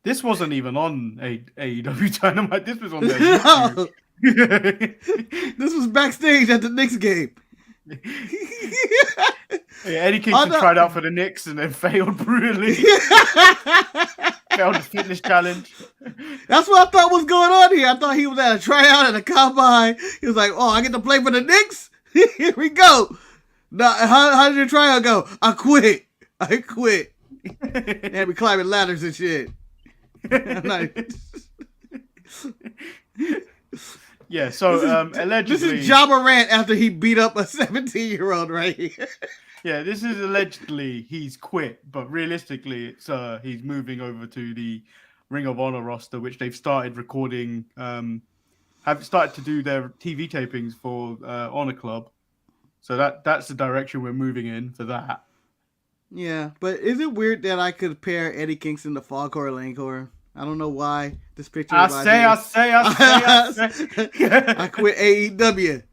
This wasn't even on AEW Dynamite. This was on their YouTube. This was backstage at the Knicks game. Eddie Kingston tried out for the Knicks and then failed brutally. Failed the fitness challenge. That's what I thought was going on here. I thought he was at a tryout at a combine. He was like, "Oh, I get to play for the Knicks? Here we go." Now, how did your tryout go? I quit. They had me climbing ladders and shit. Yeah, so allegedly... This is Ja Morant after he beat up a 17-year-old right here. Yeah, this is allegedly he's quit, but realistically it's he's moving over to the Ring of Honor roster, which they've started recording, have started to do their TV tapings for Honor Club. So that's the direction we're moving in for that. Yeah, but is it weird that I could pair Eddie Kingston to Falcor Lancor? I don't know why this picture. I say. I quit AEW.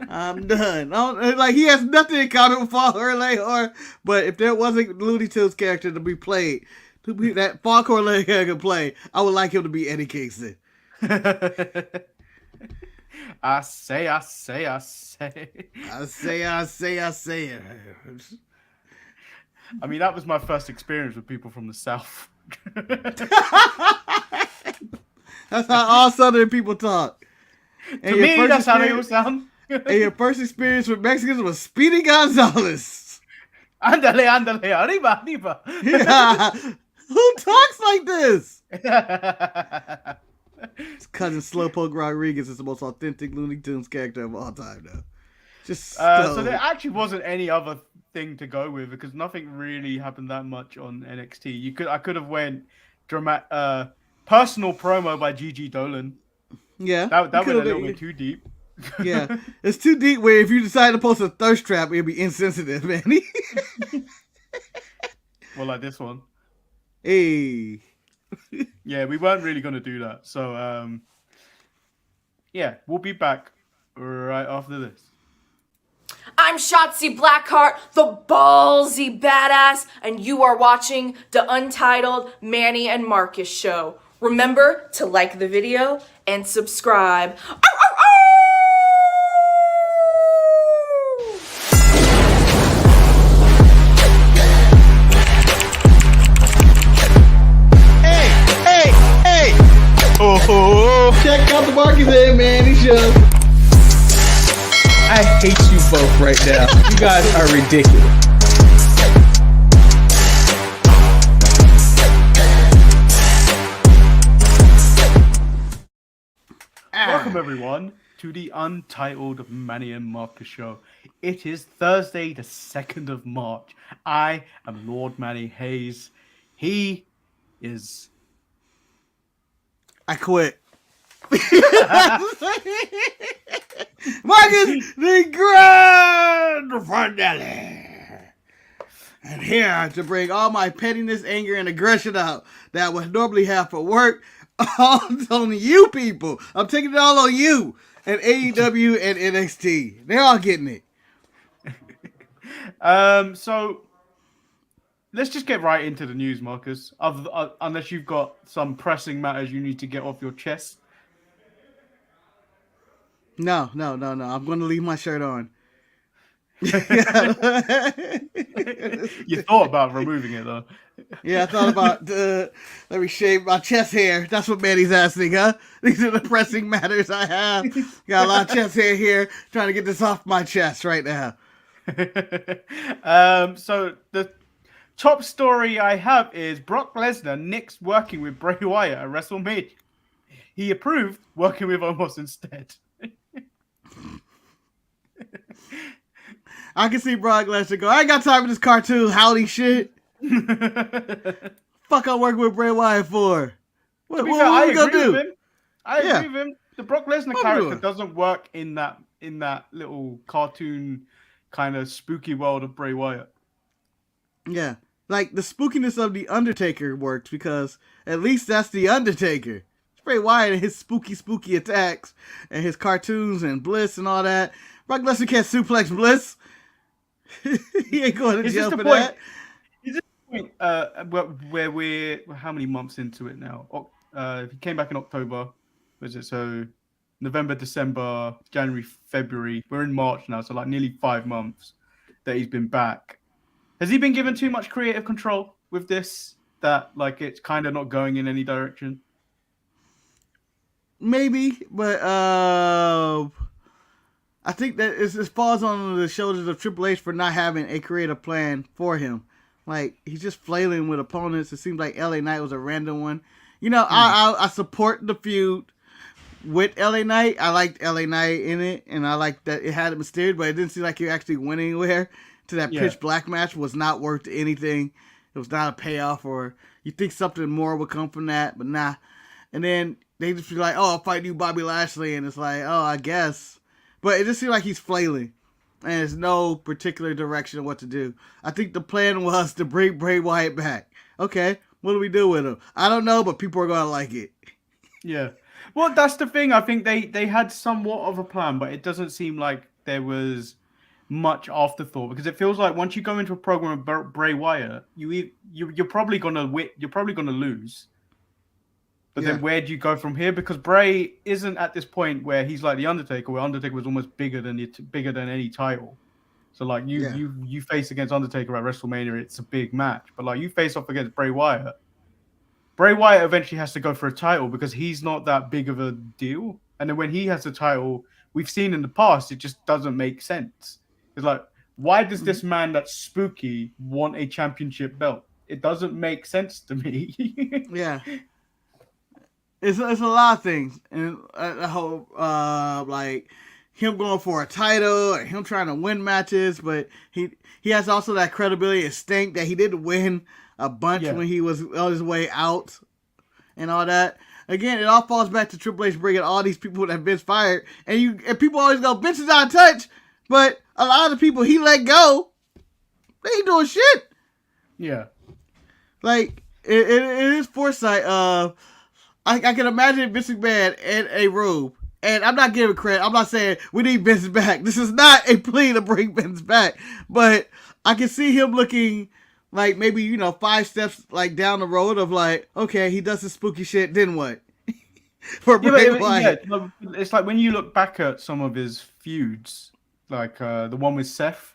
I'm done. Like he has nothing in common with Falcor Lancor, but if there wasn't Looney Tunes character to be played, that Falcor Lancor could play, I would like him to be Eddie Kingston. I say. I mean, that was my first experience with people from the South. That's how all Southern people talk. And to me, that's how they all sound. And your first experience with Mexicans was Speedy Gonzalez. Ándale, arriba. Yeah. Who talks like this? His cousin Slowpoke Rodriguez is the most authentic Looney Tunes character of all time, though. So there actually wasn't any other thing to go with because nothing really happened that much on NXT. I could have went personal promo by Gigi Dolan. Yeah, that went a little bit too deep. Yeah, it's too deep. Where if you decide to post a thirst trap, it'll be insensitive, man. Well, like this one. Hey. Yeah, we weren't really gonna do that. So yeah, we'll be back right after this. I'm Shotzi Blackheart, the ballsy badass, and you are watching the Untitled Manny and Marcus show. Remember to like the video and subscribe. Hey! Oh! Check out the Marcus and Manny show. I hate you both right now. You guys are ridiculous. Welcome everyone to the Untitled Manny and Marcus show. It is Thursday, the 2nd of March. I am Lord Manny Hayes. He is... I quit. Marcus, the Grand Finale. And here to bring all my pettiness, anger, and aggression out that I would normally have for work, all on you people. I'm taking it all on you and AEW and NXT. They're all getting it. So let's just get right into the news, Marcus. Unless you've got some pressing matters you need to get off your chest. No. I'm going to leave my shirt on. You thought about removing it, though. Yeah, I thought about, let me shave my chest hair. That's what Manny's asking, huh? These are the pressing matters I have. Got a lot of chest hair here. Trying to get this off my chest right now. So the top story I have is Brock Lesnar nixed working with Bray Wyatt at WrestleMania. He approved working with Omos instead. I can see Brock Lesnar go, I ain't got time for this cartoon howdy shit. Fuck I'm working with Bray Wyatt for? What are we gonna do? I agree with him. The Brock Lesnar character doesn't work in that little cartoon kind of spooky world of Bray Wyatt. Yeah. Like the spookiness of The Undertaker works because at least that's The Undertaker. Bray Wyatt and his spooky attacks and his cartoons and Bliss and all that. Brock Lesnar can't suplex Bliss. He ain't going to jail for that. point where we're how many months into it now? He came back in October. Was it so? November, December, January, February. We're in March now, so like nearly 5 months that he's been back. Has he been given too much creative control with this? That like it's kind of not going in any direction. Maybe, but I think that it falls on the shoulders of Triple H for not having a creative plan for him. Like, he's just flailing with opponents. It seems like LA Knight was a random one. You know, I support the feud with LA Knight. I liked LA Knight in it, and I liked that it had him steered, but it didn't seem like he actually went anywhere. To that pitch black match was not worth anything. It was not a payoff, or you think something more would come from that, but nah. And then they just be like, oh, I'll fight you, Bobby Lashley, and it's like, oh, I guess. But it just seems like he's flailing, and there's no particular direction of what to do. I think the plan was to bring Bray Wyatt back. Okay, what do we do with him? I don't know, but people are going to like it. Yeah. Well, that's the thing. I think they had somewhat of a plan, but it doesn't seem like there was much afterthought, because it feels like once you go into a program with Bray Wyatt, you're probably gonna lose. But then where do you go from here? Because Bray isn't at this point where he's like the Undertaker, where Undertaker was almost bigger than any title. So like you face against Undertaker at WrestleMania, it's a big match. But like you face off against Bray Wyatt. Bray Wyatt eventually has to go for a title because he's not that big of a deal. And then when he has the title, we've seen in the past, it just doesn't make sense. It's like, why does this man that's spooky want a championship belt? It doesn't make sense to me. Yeah. It's a lot of things. And the whole, like, him going for a title, or him trying to win matches, but he has also that credibility and stink that he didn't win a bunch when he was on his way out and all that. Again, it all falls back to Triple H bringing all these people that Vince fired, and people always go, Vince is out of touch, but a lot of the people he let go, they ain't doing shit. Yeah. Like, it is foresight of, I can imagine Vince McMahon in a robe, and I'm not giving credit, I'm not saying we need Vince back. This is not a plea to bring Vince back, but I can see him looking like maybe, 5 steps like down the road of like, okay, he does his spooky shit, then what? For Bray Wyatt. Yeah, it's like when you look back at some of his feuds, like the one with Seth,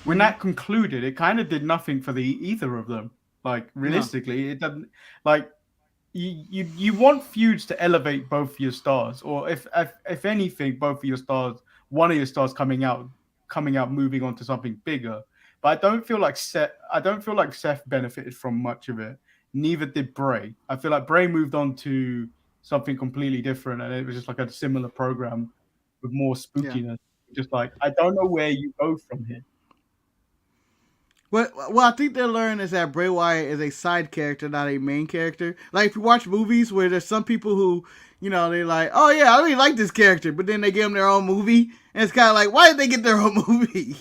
when that concluded, it kind of did nothing for either of them. Like realistically, it doesn't. Like you want feuds to elevate both your stars, or if anything, both of your stars, one of your stars coming out, moving on to something bigger. But I don't feel like Seth benefited from much of it. Neither did Bray. I feel like Bray moved on to something completely different, and it was just like a similar program with more spookiness. Yeah. Just like, I don't know where you go from here. Well, I think they learned is that Bray Wyatt is a side character, not a main character. Like, if you watch movies where there's some people who, they're like, oh yeah, I really like this character, but then they give them their own movie, and it's kind of like, why did they get their own movie?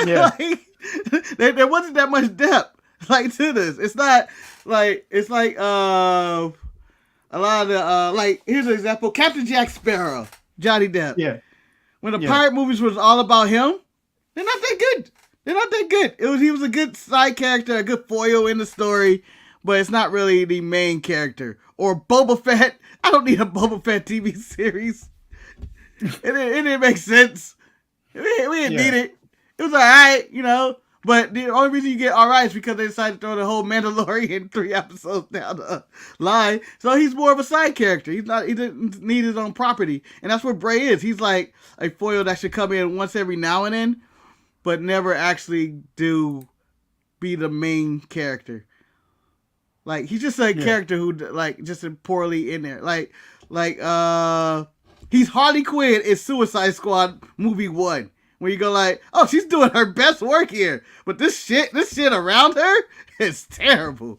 Yeah. Like, there wasn't that much depth, like, to this. It's not, like, it's like, a lot of the, like, here's an example, Captain Jack Sparrow, Johnny Depp. Yeah. When the pirate movies was all about him, they're not that good. They're not that good. He was a good side character, a good foil in the story, but it's not really the main character. Or Boba Fett. I don't need a Boba Fett TV series. It didn't make sense. We didn't need it. It was alright, But the only reason you get alright is because they decided to throw the whole Mandalorian 3 episodes down the line. So he's more of a side character. He didn't need his own property. And that's what Bray is. He's like a foil that should come in once every now and then, but never actually be the main character. Like, he's just a character who, like, just poorly in there. Like, he's Harley Quinn in Suicide Squad movie 1. Where you go like, oh, she's doing her best work here. But this shit around her is terrible.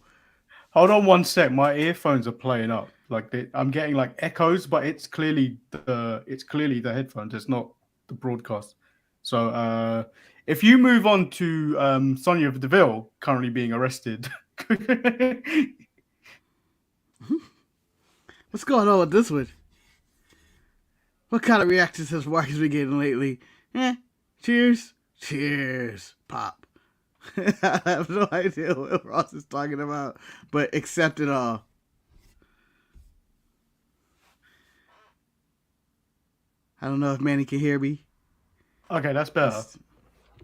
Hold on one sec. My earphones are playing up. Like, I'm getting like echoes, but it's clearly the headphones. It's not the broadcast. So if you move on to Sonia Deville currently being arrested. What's going on with this one? What kind of reactions has Marcus been getting lately? Cheers. Cheers. Pop. I have no idea what Ross is talking about, but accept it all. I don't know if Manny can hear me. Okay, that's better.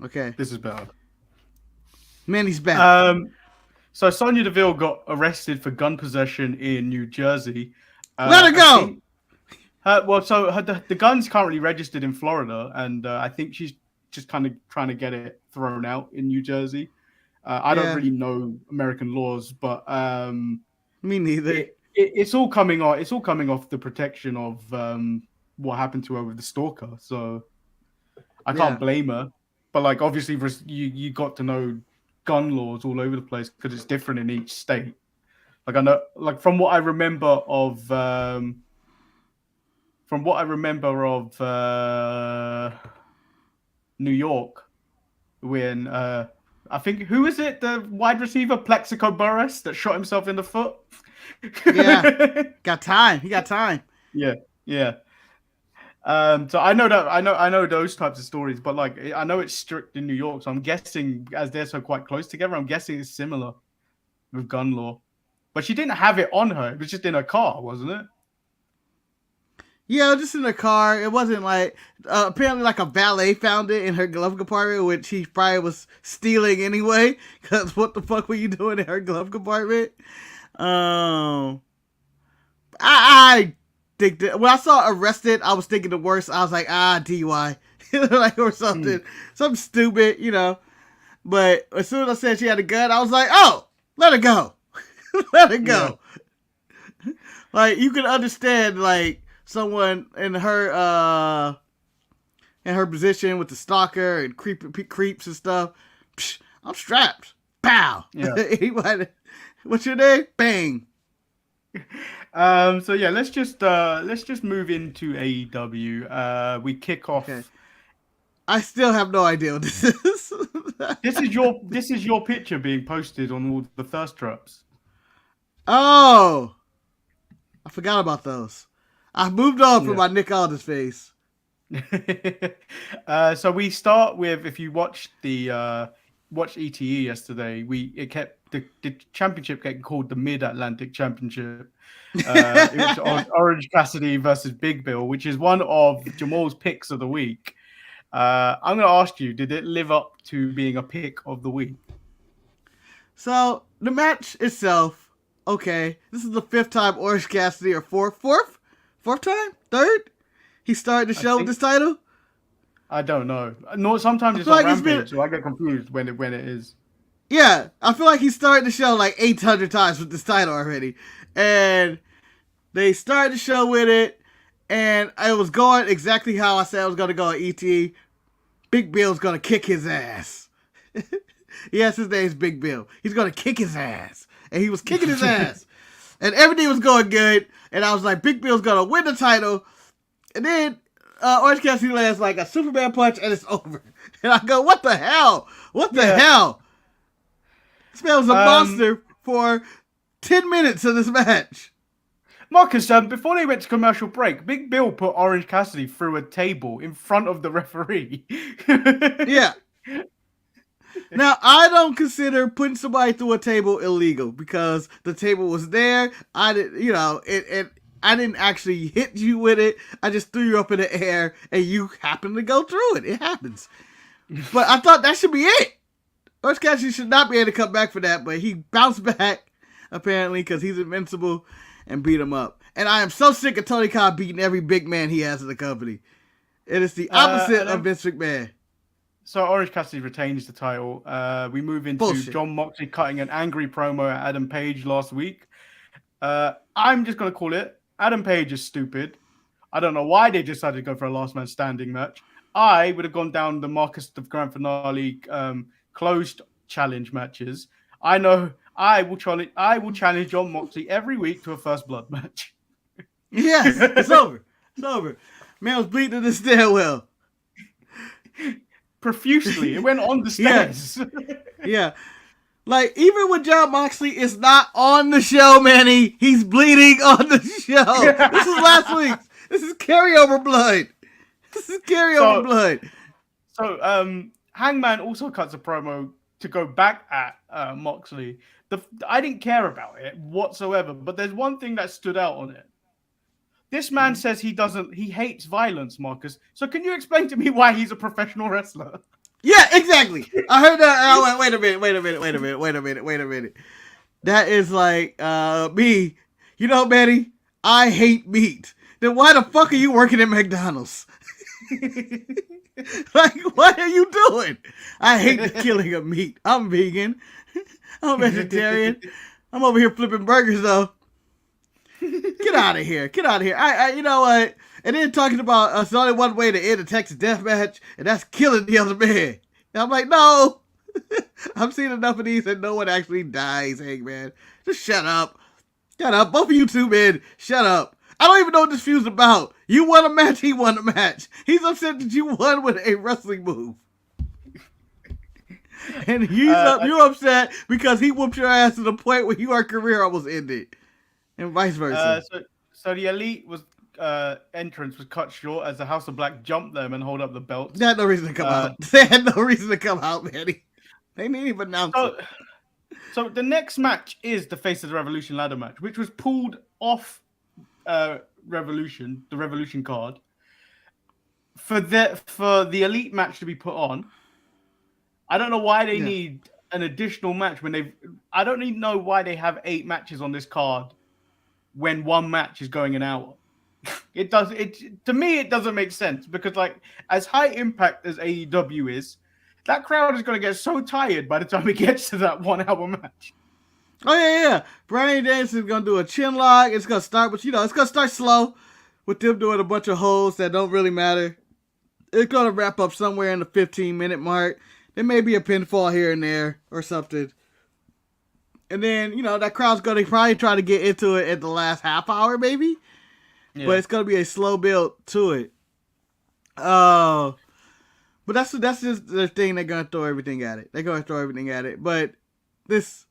Okay. This is better. Manny's back. So Sonia Deville got arrested for gun possession in New Jersey. Let her go! The gun's currently registered in Florida, and I think she's just kind of trying to get it thrown out in New Jersey. I don't really know American laws, but me neither. It's all coming off. It's all coming off the protection of what happened to her with the stalker. So I can't blame her. But like, obviously, you got to know gun laws all over the place because it's different in each state. Like I know, like from what I remember of New York, when I think who is it, the wide receiver Plexico Burress that shot himself in the foot? Yeah, got time. He got time. Yeah. So I know those types of stories, but like I know it's strict in New York, so I'm guessing as they're so quite close together, I'm guessing it's similar with gun law. But she didn't have it on her; it was just in her car, wasn't it? Yeah, just in her car. It wasn't like apparently like a valet found it in her glove compartment, which he probably was stealing anyway. Because what the fuck were you doing in her glove compartment? I think that when I saw arrested, I was thinking the worst. I was like, DUI, like or something stupid, you know. But as soon as I said she had a gun, I was like, oh, let her go, let her go. Yeah. Like you can understand, like someone in her position with the stalker and creeps and stuff. Psh, I'm strapped. Pow. Yeah. Anybody? What's your name? Bang. So yeah, let's just move into AEW. We kick off. Okay. I still have no idea what this is. This is your picture being posted on all the thirst traps. Oh, I forgot about those. I moved on from my Nick Aldis face. So we start with, if you watched watched ETE yesterday, the championship getting called the Mid-Atlantic Championship. It was Orange Cassidy versus Big Bill, which is one of Jamal's picks of the week. I'm going to ask you, did it live up to being a pick of the week? So the match itself, okay, this is the fifth time Orange Cassidy, or fourth time, third. He started the show with this title. I don't know. No, sometimes it's on Rampage, so I get confused when it is. Yeah, I feel like he started the show like 800 times with this title already. And they started the show with it, and it was going exactly how I said it was going to go at ET. Big Bill's going to kick his ass. Yes, his name's Big Bill. He's going to kick his ass. And he was kicking his ass. And everything was going good. And I was like, Big Bill's going to win the title. And then Orange Cassidy lands like a Superman punch, and it's over. And I go, what the hell? What the hell? This man was a monster for 10 minutes of this match. Marcus, before they went to commercial break, Big Bill put Orange Cassidy through a table in front of the referee. Yeah. Now, I don't consider putting somebody through a table illegal because the table was there. I didn't actually hit you with it. I just threw you up in the air and you happened to go through it. It happens. But I thought that should be it. Orange Cassidy should not be able to come back for that, but he bounced back, apparently, because he's invincible, and beat him up. And I am so sick of Tony Khan beating every big man he has in the company. It is the opposite of Vince McMahon. So Orange Cassidy retains the title. We move into John Moxley cutting an angry promo at Adam Page last week. I'm just going to call it, Adam Page is stupid. I don't know why they decided to go for a last man standing match. I would have gone down the Marcus the Grand Finale closed challenge matches. I know I will challenge John Moxley every week to a First Blood match. Yes, it's over. It's over. Man was bleeding in the stairwell. Profusely. It went on the stairs. Yeah. Like, even when John Moxley is not on the show, Manny, he's bleeding on the show. This is last week's. This is carryover blood. Blood. So, Hangman also cuts a promo to go back at Moxley. I didn't care about it whatsoever, but there's one thing that stood out on it. This man says he hates violence, Marcus. So can you explain to me why he's a professional wrestler? Yeah, exactly. I heard that. I went, wait a minute. That is like me. You know, Manny, I hate meat. Then why the fuck are you working at McDonald's? Like, what are you doing? I hate the killing of meat. I'm vegan. I'm vegetarian. I'm over here flipping burgers though. Get out of here. I you know what? And then talking about there's only one way to end a Texas death match, and that's killing the other man. And I'm like, no. I've seen enough of these and no one actually dies, Hangman. Just shut up. Shut up. Both of you two men, shut up. I don't even know what this feud's about. You won a match, he won a match. He's upset that you won with a wrestling move. And you're upset because he whooped your ass to the point where your career almost ended. And vice versa. So the Elite entrance was cut short as the House of Black jumped them and hold up the belts. They had no reason to come out. They had no reason to come out, Manny. They didn't even announce it. So the next match is the Face of the Revolution ladder match, which was pulled off the Revolution card for the Elite match to be put on. I don't know why they need an additional match when I don't even know why they have 8 matches on this card when one match is going an hour. To me it doesn't make sense because like as high impact as AEW is, that crowd is going to get so tired by the time it gets to that 1 hour match. Oh yeah. Bryan Danielson's gonna do a chin lock. It's gonna start, but it's gonna start slow with them doing a bunch of holds that don't really matter. It's gonna wrap up somewhere in the 15-minute mark. There may be a pinfall here and there or something. And then, that crowd's gonna probably try to get into it at the last half hour, maybe. Yeah. But it's gonna be a slow build to it. But that's just the thing. They're gonna throw everything at it. But this,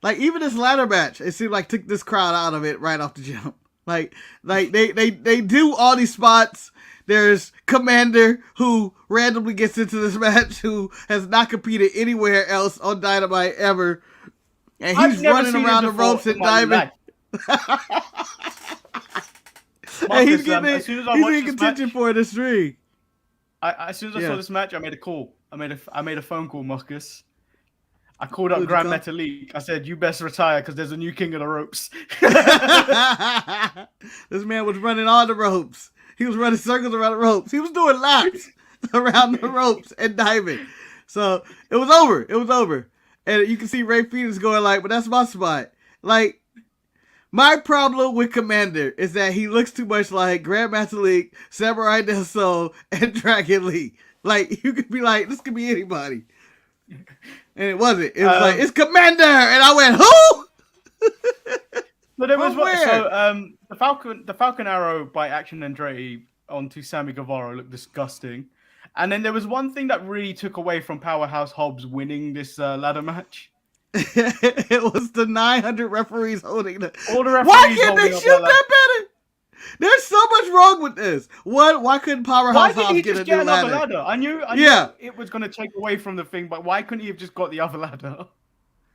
like, even this ladder match, it seemed like took this crowd out of it right off the jump. Like they do all these spots. There's Commander who randomly gets into this match who has not competed anywhere else on Dynamite ever, and he's running around the ropes and diving. And he's in contention for this ring. As soon as I saw this match, I made a call. I made a phone call, Marcus. I called up Grand Metalik. I said, "You best retire because there's a new king of the ropes." This man was running all the ropes. He was running circles around the ropes. He was doing laps around the ropes and diving. So it was over. And you can see Ray Phoenix going like, "But that's my spot." Like, my problem with Commander is that he looks too much like Grand Metalik, Samurai Del Sol, and Dragon Lee. Like, you could be like, this could be anybody. And it wasn't. It was like, it's Commander! And I went, who? But there was the Falcon Arrow by Action Andretti onto Sammy Guevara looked disgusting. And then there was one thing that really took away from Powerhouse Hobbs winning this ladder match. It was the 900 referees holding the... All the referees. Why can't they shoot that better? There's so much wrong with this. Why couldn't Powerhouse Hobbs get another ladder? I knew it was going to take away from the thing, but why couldn't he have just got the other ladder?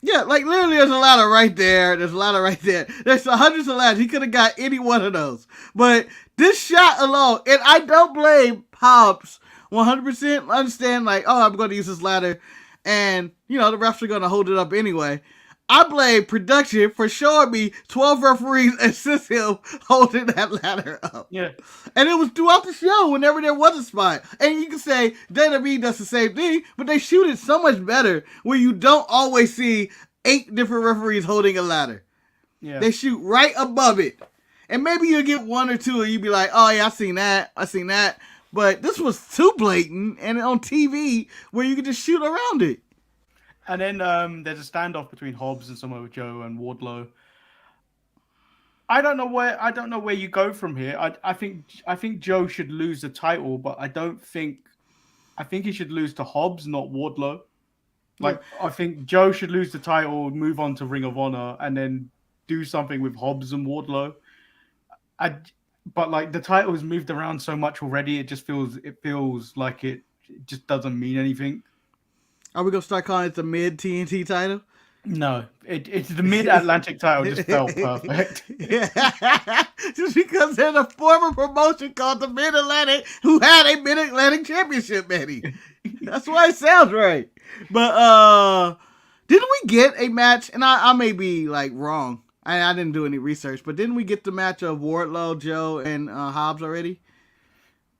Yeah, like literally there's a ladder right there. There's a ladder right there. There's hundreds of ladders. He could have got any one of those. But this shot alone, and I don't blame Hobbs 100%. Understand, like, oh, I'm going to use this ladder. And, the refs are going to hold it up anyway. I blame production for showing me 12 referees assist him holding that ladder up. Yeah. And it was throughout the show whenever there was a spot. And you can say WWE does the same thing, but they shoot it so much better where you don't always see 8 different referees holding a ladder. Yeah. They shoot right above it. And maybe you'll get 1 or 2 and you'll be like, oh yeah, I seen that. But this was too blatant and on TV where you could just shoot around it. And then there's a standoff between Hobbs and Samoa Joe and Wardlow. I don't know where you go from here. I think Joe should lose the title, but I think he should lose to Hobbs, not Wardlow. Like, I think Joe should lose the title, move on to Ring of Honor, and then do something with Hobbs and Wardlow. But like the title has moved around so much already, it feels like it just doesn't mean anything. Are we gonna start calling it the mid TNT title? No, it's the Mid-Atlantic title just felt perfect. Just because there's a former promotion called the Mid-Atlantic who had a Mid-Atlantic Championship, Manny. That's why it sounds right. But didn't we get a match? And I may be like wrong. I didn't do any research, but didn't we get the match of Wardlow, Joe, and Hobbs already?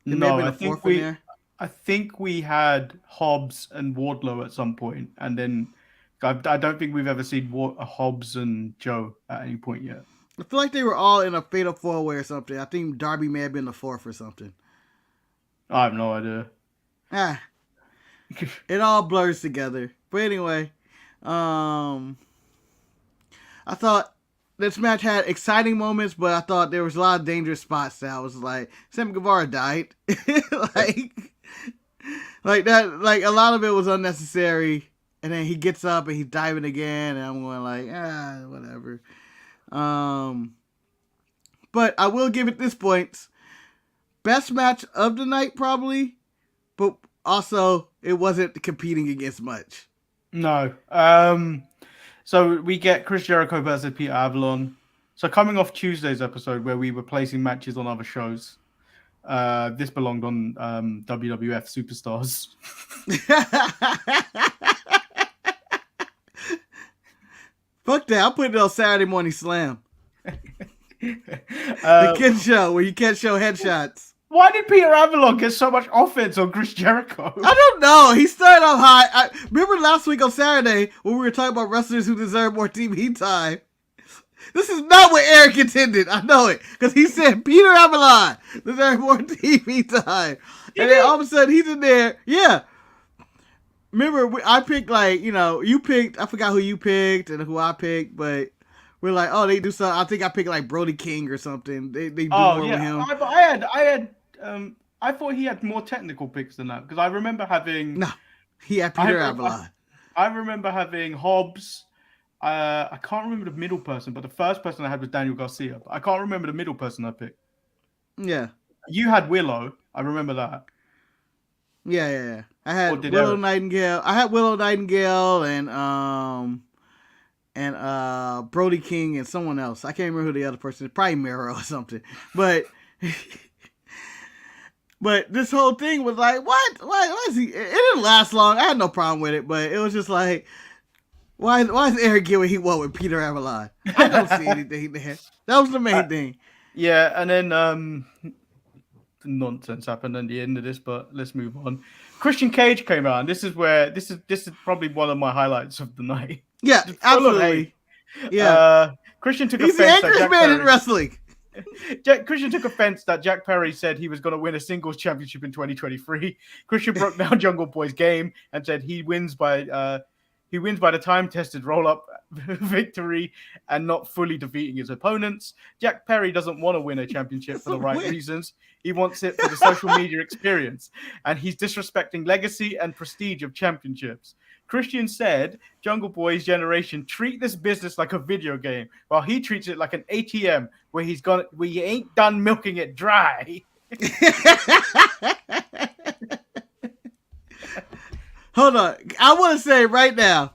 No, I think we had Hobbs and Wardlow at some point, and then I don't think we've ever seen Hobbs and Joe at any point yet. I feel like they were all in a fatal 4-way or something. I think Darby may have been the 4th or something. I have no idea. It all blurs together. But anyway, I thought this match had exciting moments, but I thought there was a lot of dangerous spots that I was like, Sammy Guevara died. like that, like a lot of it was unnecessary. And then he gets up and he's diving again, and I'm going like, whatever. But I will give it this point. Best match of the night, probably. But also, it wasn't competing against much. No. So we get Chris Jericho versus Peter Avalon. So coming off Tuesday's episode where we were placing matches on other shows, this belonged on WWF Superstars. Fuck that. I'll put it on Saturday Morning Slam. The kid show where you can't show headshots. Why did Peter Avalon get so much offense on Chris Jericho? I don't know. He started off high. Remember last week on Saturday when we were talking about wrestlers who deserve more TV time? This is not what Eric intended. I know it. Because he said Peter Avalon deserves more TV time. And then all of a sudden he's in there. Yeah. Remember, I picked you picked, I forgot who you picked and who I picked, but we're like, oh, they do something. I think I picked like Brody King or something. They do more with him. I thought he had more technical picks than that because I remember having. No, he had Peter Avalon. I remember having Hobbs. I can't remember the middle person, but the first person I had was Daniel Garcia. But I can't remember the middle person I picked. Yeah. You had Willow. I remember that. Yeah. I had Willow Nightingale. I had Willow Nightingale and Brody King and someone else. I can't remember who the other person is. Probably Miro or something. But this whole thing was like, what? Why is he? It didn't last long. I had no problem with it, but it was just like, why is Eric get what he want with Peter Avalon? I don't see anything there. That was the main thing. Yeah, and then nonsense happened at the end of this, but let's move on. Christian Cage came out, and this is probably one of my highlights of the night. Yeah, absolutely. Yeah, Christian took He's offense. He's the angriest man in wrestling. Christian took offense that Jack Perry said he was going to win a singles championship in 2023. Christian broke down Jungle Boy's game and said he wins by the time-tested roll-up victory and not fully defeating his opponents. Jack Perry doesn't want to win a championship for the right reasons. He wants it for the social media experience, and he's disrespecting legacy and prestige of championships. Christian said, Jungle Boy's generation treat this business like a video game, while he treats it like an ATM where he ain't done milking it dry. Hold on. I want to say right now,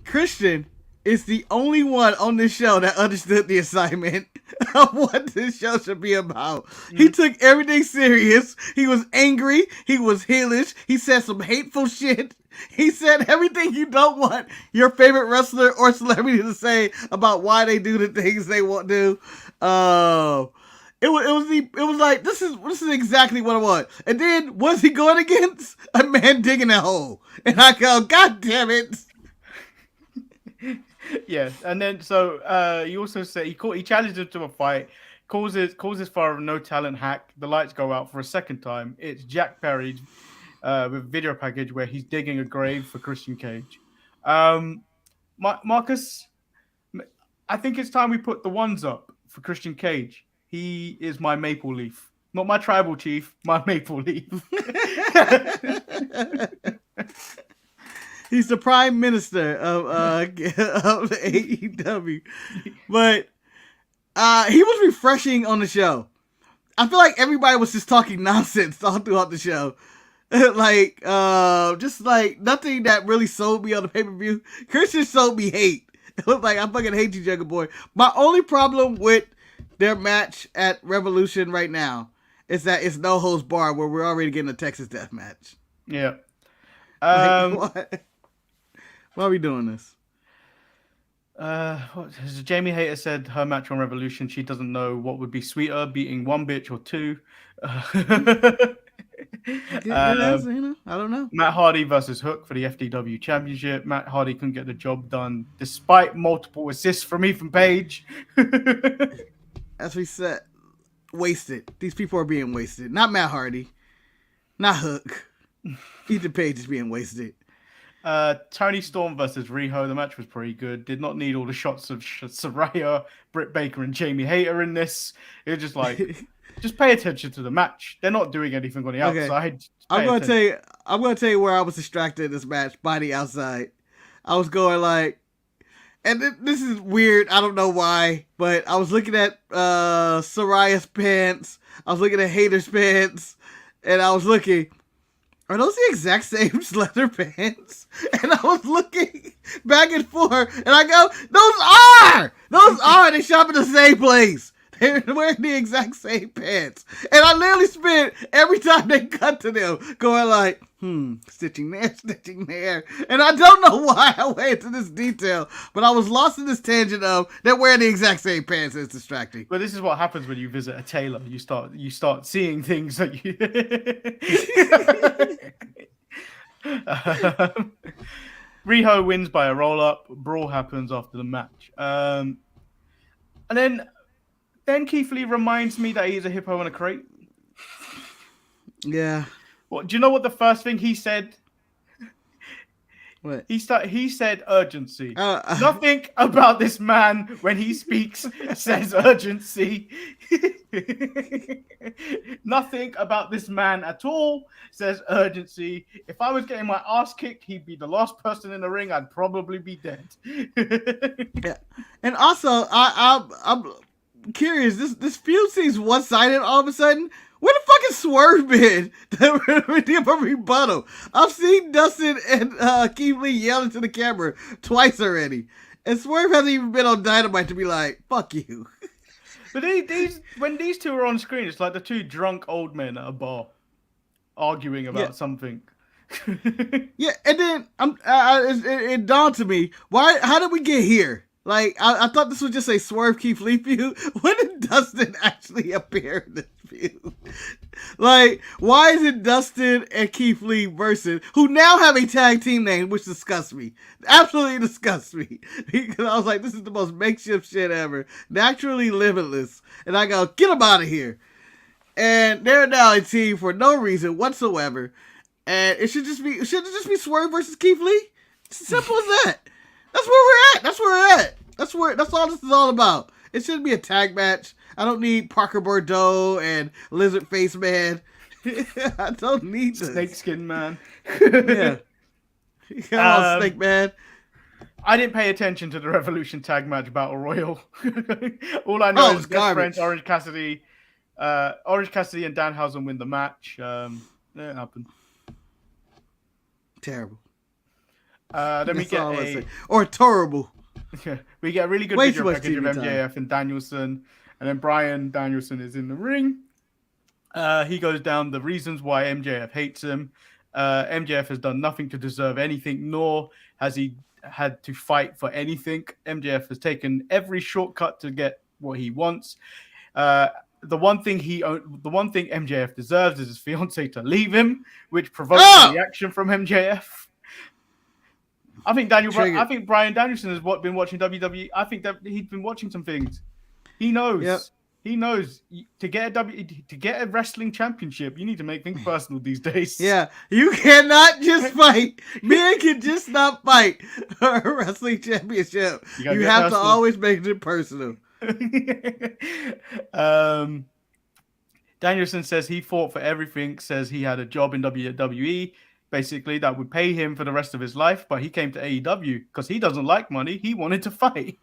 Christian is the only one on this show that understood the assignment of what this show should be about. He took everything serious. He was angry. He was heelish. He said some hateful shit. He said everything you don't want your favorite wrestler or celebrity to say about why they do the things they want to do. It was like this is exactly what I want. And then what's he going against? A man digging a hole. And I go, God damn it. Yes, and then so he also said he challenged him to a fight, causes for a no talent hack. The lights go out for a second time. It's Jack Perry with video package where he's digging a grave for Christian Cage. Marcus, I think it's time we put the ones up for Christian Cage. He is my maple leaf. Not my tribal chief, my maple leaf. He's the prime minister of AEW. But he was refreshing on the show. I feel like everybody was just talking nonsense all throughout the show. Just like nothing that really sold me on the pay-per-view. Christian sold me hate. It was like, I fucking hate you, Jungle Boy. My only problem with their match at Revolution right now is that it's no holds barred, where we're already getting a Texas death match. Yeah. Why are we doing this? Jamie Hayter said her match on Revolution, she doesn't know what would be sweeter, beating one bitch or two. I don't know. Matt Hardy versus Hook for the FDW Championship. Matt Hardy couldn't get the job done despite multiple assists from Ethan Page. As we said, wasted. These people are being wasted. Not Matt Hardy. Not Hook. Ethan Page is being wasted. Tony Storm versus Riho. The match was pretty good. Did not need all the shots of Saraya, Britt Baker, and Jamie Hayter in this. It was just like, just pay attention to the match. They're not doing anything on the outside. I'm gonna tell you where I was distracted in this match by the outside. I was going like, and this is weird. I don't know why, but I was looking at Saraya's pants. I was looking at Hayter's pants, and I was looking. Are those the exact same leather pants? And I was looking back and forth, and I go, those are! They shop in the same place. They're wearing the exact same pants. And I literally spent every time they cut to them going like, stitching there. And I don't know why I went into this detail, but I was lost in this tangent of they're wearing the exact same pants. It's distracting. But this is what happens when you visit a tailor. You start seeing things that you. Riho wins by a roll up. Brawl happens after the match, and then Keith Lee reminds me that he's a hippo in a crate. Yeah. Well, do you know what the first thing he said? What? He said urgency. Nothing about this man when he speaks says urgency. Nothing about this man at all says urgency. If I was getting my ass kicked, he'd be the last person in the ring. I'd probably be dead. Yeah. And also, I'm curious. This feud seems one-sided all of a sudden. Where the fuck is Swerve been? A rebuttal. I've seen Dustin and Keith Lee yell into the camera twice already. And Swerve hasn't even been on Dynamite to be like, fuck you. But when these two are on screen, it's like the two drunk old men at a bar arguing about something. Yeah, and then it dawned to me, how did we get here? Like, I thought this was just a Swerve Keith Lee feud. When did Dustin actually appear in this feud? Like, why is it Dustin and Keith Lee versus, who now have a tag team name, which disgusts me. Absolutely disgusts me. Because I was like, this is the most makeshift shit ever. Naturally limitless. And I go, get them out of here. And they're now a team for no reason whatsoever. And it should just be Swerve versus Keith Lee? It's as simple as that. That's where we're at. That's all this is all about. It shouldn't be a tag match. I don't need Parker Bordeaux and Lizard Face Man. I don't need this. Snakeskin Man. Yeah. Come on, Snake Man. I didn't pay attention to the Revolution Tag Match Battle Royal. All I know is best friends Orange Cassidy and Danhausen win the match. It happened. Terrible. Then we get terrible. We get a really good video package of MJF and Danielson, and then Bryan Danielson is in the ring. He goes down the reasons why MJF hates him. MJF has done nothing to deserve anything, nor has he had to fight for anything. MJF has taken every shortcut to get what he wants. The one thing MJF deserves is his fiance to leave him, which provokes a reaction from MJF. I think Bryan Danielson has been watching WWE. I think that he's been watching some things. He knows. Yep. He knows to get a wrestling championship, you need to make things personal these days. Yeah, you cannot just fight. Men can just not fight a wrestling championship. You have to always make it personal. Danielson says he fought for everything. Says he had a job in WWE. Basically, that would pay him for the rest of his life, but he came to AEW because he doesn't like money. He wanted to fight.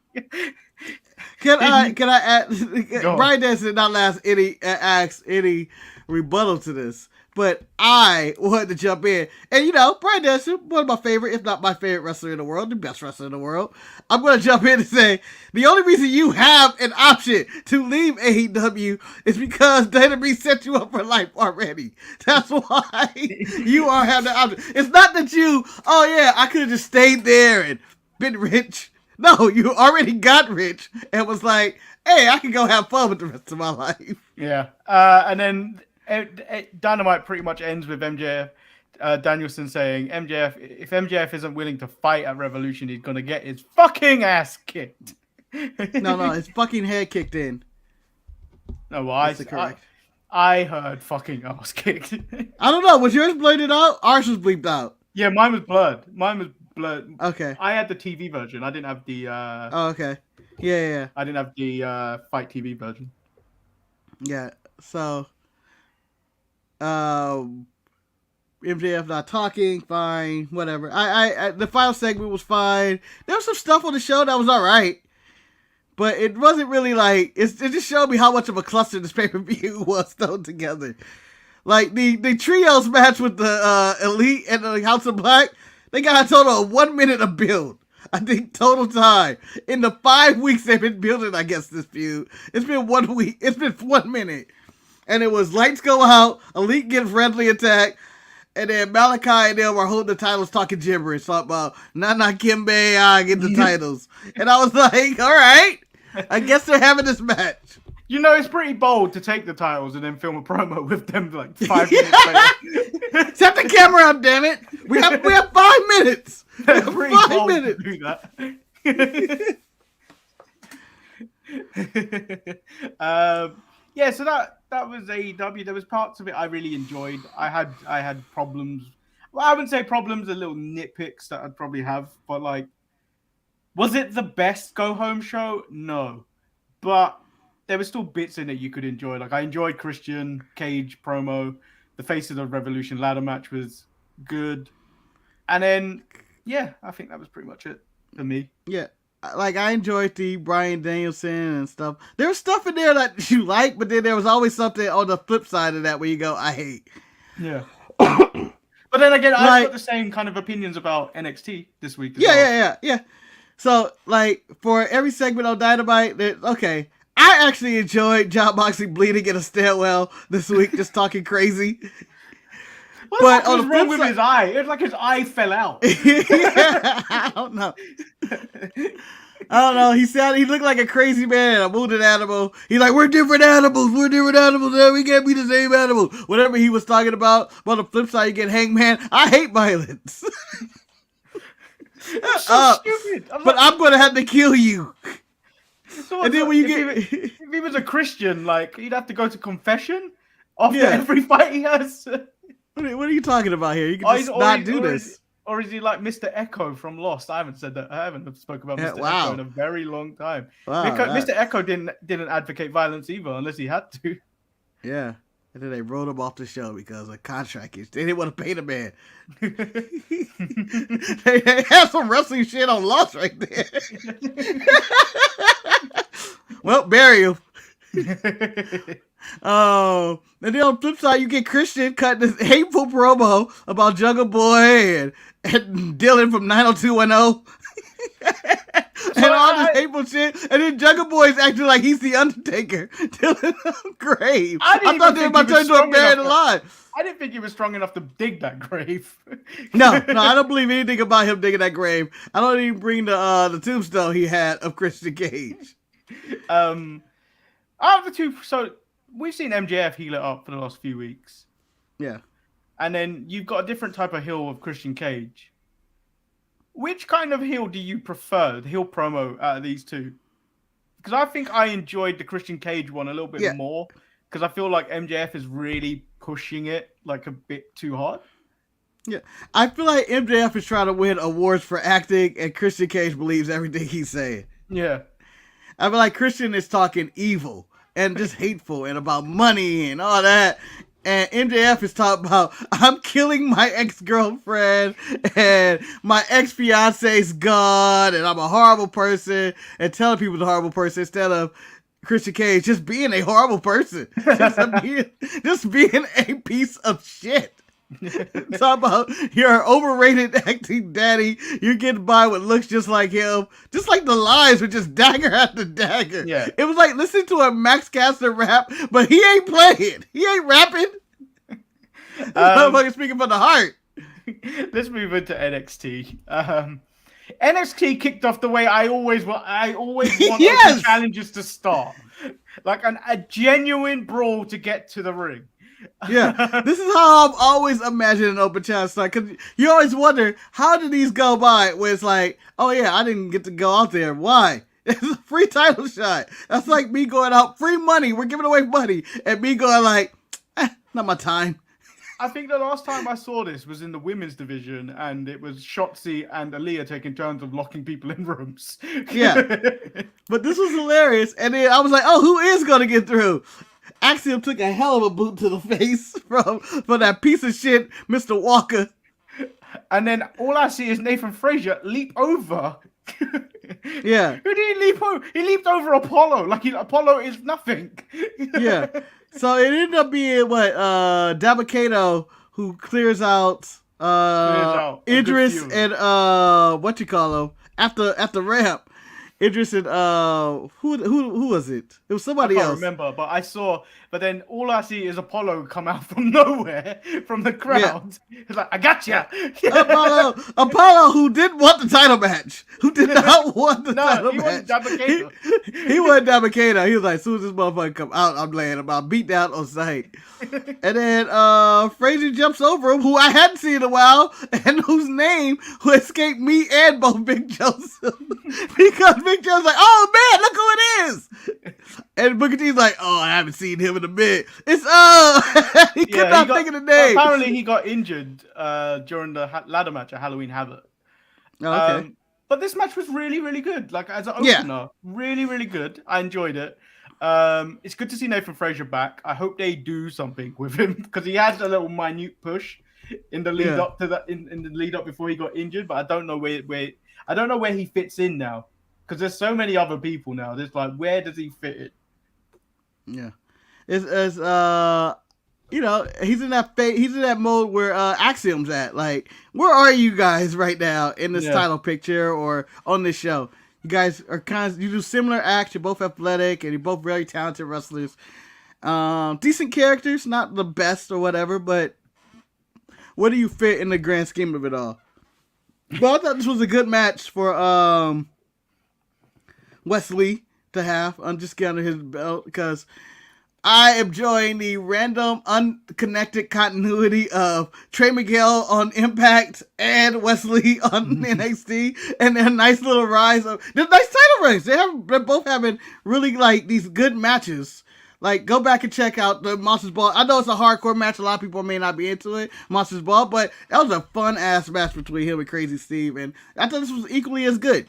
Can I add? Bryan Danielson did not ask any rebuttal to this, But I wanted to jump in. And, you know, Bryan Danielson, one of my favorite, if not my favorite wrestler in the world, the best wrestler in the world. I'm going to jump in and say, the only reason you have an option to leave AEW is because WWE set you up for life already. That's why you are having the option. It's not that you, oh yeah, I could have just stayed there and been rich. No, you already got rich and was like, hey, I can go have fun with the rest of my life. Yeah. And then Dynamite pretty much ends with MJF, Danielson saying, if MJF isn't willing to fight at Revolution, he's going to get his fucking ass kicked. No, his fucking head kicked in. No, well, I heard fucking ass kicked. I don't know. Was yours bladed out? Ours was bleeped out. Yeah, mine was blurred. Okay. I had the TV version. I didn't have the... Oh, okay. Yeah. I didn't have the Fight TV version. Yeah, so... MJF not talking, fine, whatever. I the final segment was fine. There was some stuff on the show that was alright. But it wasn't really like... It just showed me how much of a cluster this pay-per-view was thrown together. Like, the trios match with the Elite and the House of Black, they got a total of 1 minute of build. I think total time. In the 5 weeks they've been building, I guess, this feud. It's been 1 week. It's been 1 minute. And it was lights go out, Elite get friendly attack, and then Malachi and them are holding the titles talking gibberish. Talking about, Nana Kimbe, I get the titles. And I was like, all right. I guess they're having this match. You know, it's pretty bold to take the titles and then film a promo with them like 5 minutes later. Set the camera up, damn it. We have 5 minutes. It's pretty 5 bold minutes. to do that. Yeah, so that was AEW. There was parts of it I really enjoyed. I had problems. Well, I wouldn't say problems, a little nitpicks that I'd probably have. But like, was it the best go home show? No, but there were still bits in it you could enjoy. Like I enjoyed Christian Cage promo. The Face of the Revolution ladder match was good, and then yeah, I think that was pretty much it for me. Yeah. Like, I enjoyed the Bryan Danielson and stuff. There was stuff in there that you like, but then there was always something on the flip side of that where you go, I hate. Yeah. But then again, I've got the same kind of opinions about NXT this week. Yeah. So, like, for every segment on Dynamite, okay, I actually enjoyed Jon Moxley bleeding in a stairwell this week, just talking crazy. What was wrong with his eye? It was like his eye fell out. Yeah, I don't know. He looked like a crazy man, a wounded animal. He's like, we're different animals. We can't be the same animal. Whatever he was talking about. On the flip side, you get Hangman. I hate violence. That's so stupid. I'm going to have to kill you. So and then when you if he was a Christian, like, he'd have to go to confession after every fight he has. What are you talking about here? You can just not do this. Or is he like Mr. Echo from Lost? I haven't spoke about Mr. Echo in a very long time. Wow, Mr. Echo didn't advocate violence either, unless he had to. Yeah. And then they wrote him off the show because of contract issues. They didn't want to pay the man. they had some wrestling shit on Lost right there. Well, bury him. Oh, and then on the flip side, you get Christian cutting this hateful promo about Jungle Boy and Dylan from 90210. And all this hateful shit. And then Jungle Boy is acting like he's the Undertaker. Dylan grave. I thought they were about to turn into a buried alive. I didn't think he was strong enough to dig that grave. No, I don't believe anything about him digging that grave. I don't even bring the tombstone he had of Christian Cage. Out of the two, so we've seen MJF heal it up for the last few weeks. Yeah. And then you've got a different type of heel of Christian Cage. Which kind of heel do you prefer, the heel promo out of these two? Because I think I enjoyed the Christian Cage one a little bit more. Because I feel like MJF is really pushing it like a bit too hard. Yeah. I feel like MJF is trying to win awards for acting and Christian Cage believes everything he's saying. Yeah. I feel like Christian is talking evil and just hateful and about money and all that. And MJF is talking about, I'm killing my ex-girlfriend and my ex-fiance's gone and I'm a horrible person and telling people the horrible person instead of Christian Cage just being a horrible person, just being a piece of shit. Talk about you're overrated acting daddy. You're getting by what looks just like him. Just like the lines were just dagger after dagger. Yeah. It was like listening to a Max Caster rap, but he ain't playing. He ain't rapping. Motherfucker speaking from the heart. Let's move into NXT. NXT kicked off the way I always want Yes! open challenges to start. Like a genuine brawl to get to the ring. Yeah, this is how I've always imagined an open challenge start, because you always wonder, how did these go by where it's like, oh yeah, I didn't get to go out there. Why? It's a free title shot. That's like me going out, free money, we're giving away money, and me going like, not my time. I think the last time I saw this was in the women's division, and it was Shotzi and Aaliyah taking turns of locking people in rooms. Yeah, but this was hilarious, and then I was like, oh, who is going to get through? Axiom took a hell of a boot to the face from that piece of shit, Mr. Walker. And then all I see is Nathan Frazier leap over. Yeah. Who did he leap over? He leaped over Apollo. Like Apollo is nothing. Yeah. So it ended up being what Dabakato who clears out Idris and what you call him after ramp. Idris and who was it? It was somebody else. I can't remember, but then all I see is Apollo come out from nowhere from the crowd. Yeah. He's like, I got you. Apollo, who didn't want the title match, who did not want the title match. He wasn't Dabakato. He was like, as soon as this motherfucker come out, I'm laying him out, beat down on sight. And then Frazier jumps over him, who I hadn't seen in a while, and whose name who escaped me and both Big Joseph. Because Big Joe's like, oh man, look who it is. And Booker T's like, oh, I haven't seen him in a bit. It's he could not think of the name. Apparently he got injured during the ladder match at Halloween Havoc. Oh, okay. But this match was really, really good. Like as an opener, really, really good. I enjoyed it. It's good to see Nathan Frazier back. I hope they do something with him because he had a little minute push in the lead up to that in the lead up before he got injured. But I don't know where he fits in now. Because there's so many other people now. There's like, where does he fit in? Yeah, it's you know, he's in that mode where Axiom's at. Like, where are you guys right now in this title picture or on this show? You guys are you do similar acts. You're both athletic and you're both very talented wrestlers. Decent characters, not the best or whatever, but where do you fit in the grand scheme of it all? Well, I thought this was a good match for Wesley to have. I'm just getting under his belt because I am enjoying the random, unconnected continuity of Trey Miguel on Impact and Wesley on NXT, and their nice little rise of the nice title reigns. They're both having really like these good matches. Like, go back and check out the Monsters Ball. I know it's a hardcore match. A lot of people may not be into it, Monsters Ball, but that was a fun-ass match between him and Crazy Steve, and I thought this was equally as good.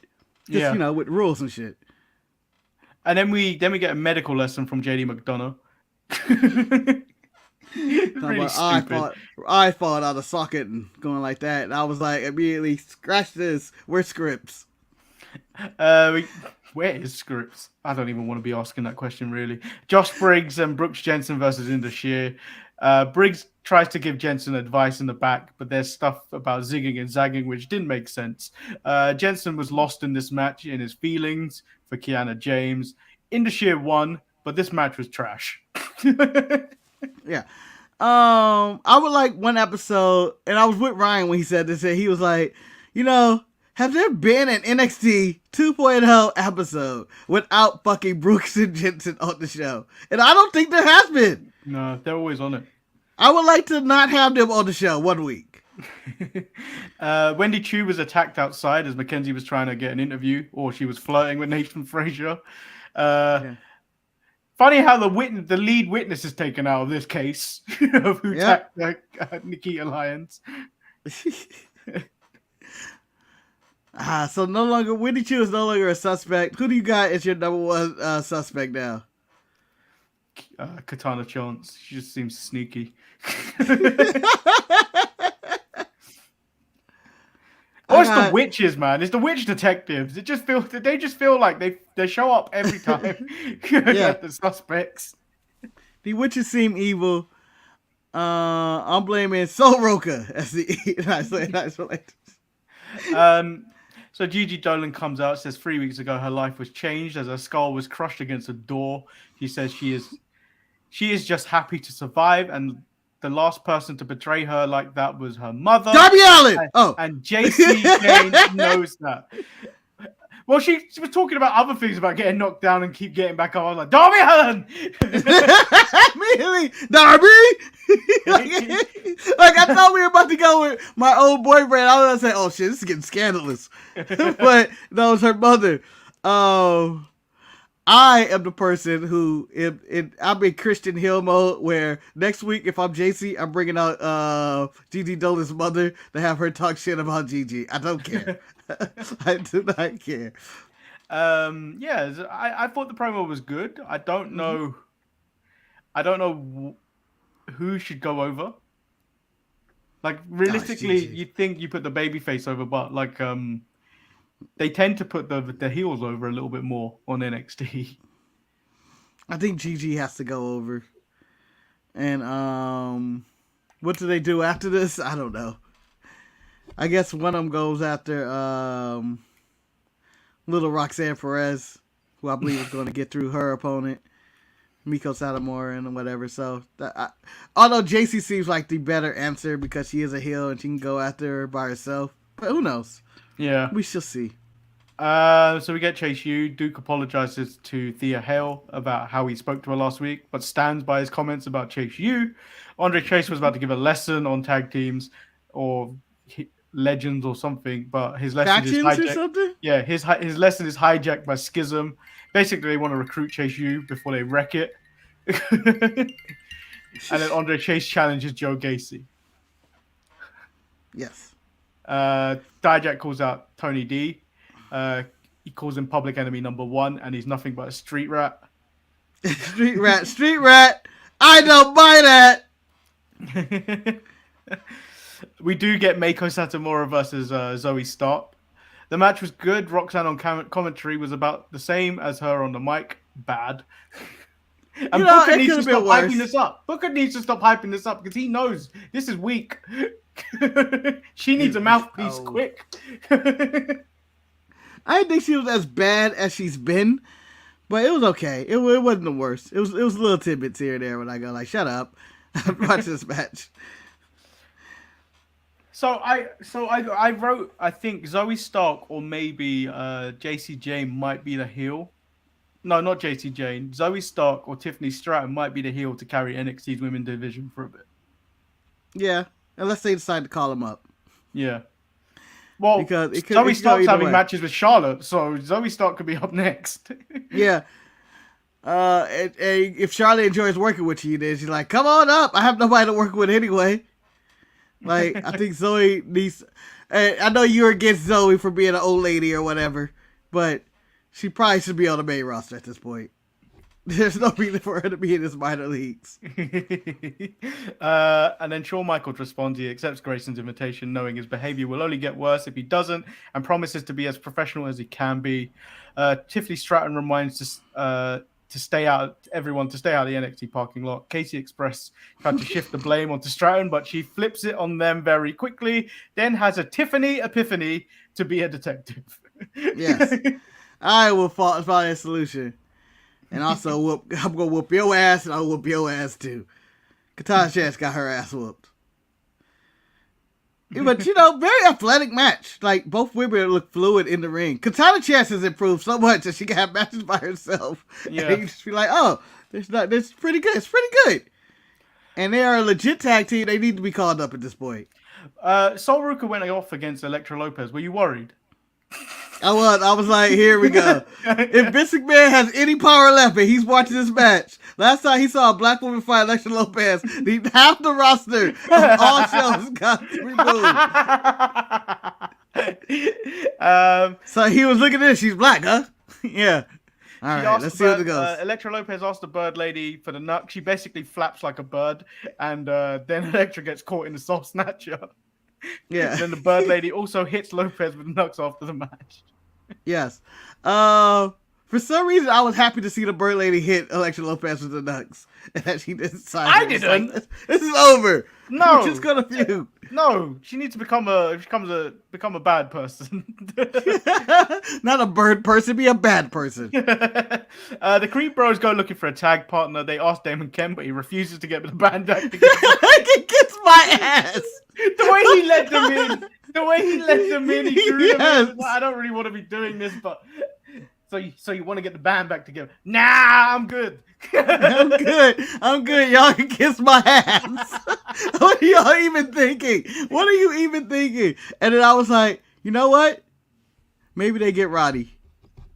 Just, you know, with rules and shit. And then we get a medical lesson from JD McDonough. Really stupid. I fall out of socket and going like that, and I was like, immediately, scratch this. Where's Scripps? Where is Scripps? I don't even want to be asking that question, really. Josh Briggs and Brooks Jensen versus Indus Sher. Briggs tries to give Jensen advice in the back, but there's stuff about zigging and zagging which didn't make sense. Jensen was lost in this match in his feelings for Kiana James. Indus Sher won, but this match was trash. Yeah. I would like one episode, and I was with Ryan when he said this, and he was like, you know, have there been an NXT 2.0 episode without fucking Brooks and Jensen on the show? And I don't think there has been. No, they're always on it. I would like to not have them on the show 1 week. Wendy Chu was attacked outside as Mackenzie was trying to get an interview, or she was flirting with Nathan Frazier. Funny how the lead witness is taken out of this case of who attacked Nikita Lyons. So no longer Wendy Chu is no longer a suspect. Who do you got as your number one suspect now? Katana Chance. She just seems sneaky. Or it's the witches, man. It's the witch detectives. They just feel like they show up every time at the suspects. The witches seem evil. I'm blaming Soul Roka as the isolate. So Gigi Dolan comes out, says 3 weeks ago her life was changed as her skull was crushed against a door. She says she is just happy to survive, and the last person to betray her like that was her mother. Darby Allin! And JC Jane knows that. Well, she was talking about other things, about getting knocked down and keep getting back up. I was like, Darby Allin! Immediately, Darby! like, I thought we were about to go with my old boyfriend. I was going to say, oh shit, this is getting scandalous. But that was her mother. I am the person who, I'm in Christian Hill mode, where next week, if I'm JC, I'm bringing out Gigi Dolan's mother to have her talk shit about Gigi. I don't care. I do not care. I thought the promo was good. I don't know who should go over. Like, realistically, you'd think you put the babyface over, but like they tend to put the heels over a little bit more on NXT. I think Gigi has to go over. And what do they do after this? I don't know. I guess one of them goes after little Roxanne Perez, who I believe is going to get through her opponent, Miko Satomura and whatever. So, although JC seems like the better answer because she is a heel and she can go after her by herself, but who knows? Yeah, we shall see. So we get Chase U. Duke apologizes to Thea Hale about how he spoke to her last week, but stands by his comments about Chase U. Andre Chase was about to give a lesson on tag teams or legends or something, but his lesson is hijacked. Or something? Yeah, his lesson is hijacked by Schism. Basically, they want to recruit Chase U before they wreck it. And then Andre Chase challenges Joe Gacy. Yes. Dijak calls out Tony D. He calls him public enemy number 1, and he's nothing but a street rat. Street rat. I don't buy that. We do get Meiko Satomura versus Zoe Stark. The match was good. Roxanne on commentary was about the same as her on the mic. Bad. And Booker needs to stop hyping this up. Booker needs to stop hyping this up because he knows this is weak. She needs a mouthpiece quick. I didn't think she was as bad as she's been, but it was okay. It wasn't the worst. It was little tidbits here and there when I go like, shut up. Watch this match. So I wrote, I think Zoe Stark or maybe JC Jane might be the heel. No, not JC Jane. Zoe Stark or Tiffany Stratton might be the heel to carry NXT's women's division for a bit. Yeah, unless they decide to call him up. Yeah. Well, Zoe Stark's having matches with Charlotte, so Zoe Stark could be up next. Yeah. And if Charlotte enjoys working with you, then she's like, come on up. I have nobody to work with anyway. Like, I think Zoe needs... I know you're against Zoe for being an old lady or whatever, but she probably should be on the main roster at this point. There's no reason for her to be in this minor leagues. And then Shawn Michaels responds. He accepts Grayson's invitation, knowing his behavior will only get worse if he doesn't, and promises to be as professional as he can be. Tiffany Stratton reminds everyone to stay out of the NXT parking lot. Casey Express tried to shift the blame onto Stratton, but she flips it on them very quickly, then has a Tiffany epiphany to be a detective. Yes. I will find a solution. And also, I'm going to whoop your ass, and I'll whoop your ass, too. Katana Chance got her ass whooped. Yeah, but, very athletic match. Like, both women look fluid in the ring. Katana Chance has improved so much that she can have matches by herself. Yeah. And you just be like, oh, this pretty good. It's pretty good. And they are a legit tag team. They need to be called up at this point. Sol Ruka went off against Elektra Lopez. Were you worried? I was like, here we go. If Vince McMahon has any power left and he's watching this match, last time he saw a black woman fight Elektra Lopez, half the roster of all shows got removed. So he was looking at this. She's black, huh? Yeah. All right, let's see how it goes. Elektra Lopez asked the bird lady for the nut. She basically flaps like a bird, and then Elektra gets caught in the soul snatcher. Yeah. Then the Bird Lady also hits Lopez with Nux after the match. Yes. For some reason, I was happy to see the Bird Lady hit Elektra Lopez with the Nux. And that she decided. I didn't. Like, this is over. No. We're just gonna feud. No, she needs to become a bad person. Not a bird person, be a bad person. The Creed Bros go looking for a tag partner. They ask Damon Kemp, but he refuses to get the band back together. He kicks my ass. The way he let them in, he drew them in. Like, I don't really want to be doing this, but so you want to get the band back together? Nah, I'm good. I'm good. Y'all can kiss my ass. What are y'all even thinking? What are you even thinking? And then I was like, you know what? Maybe they get Roddy.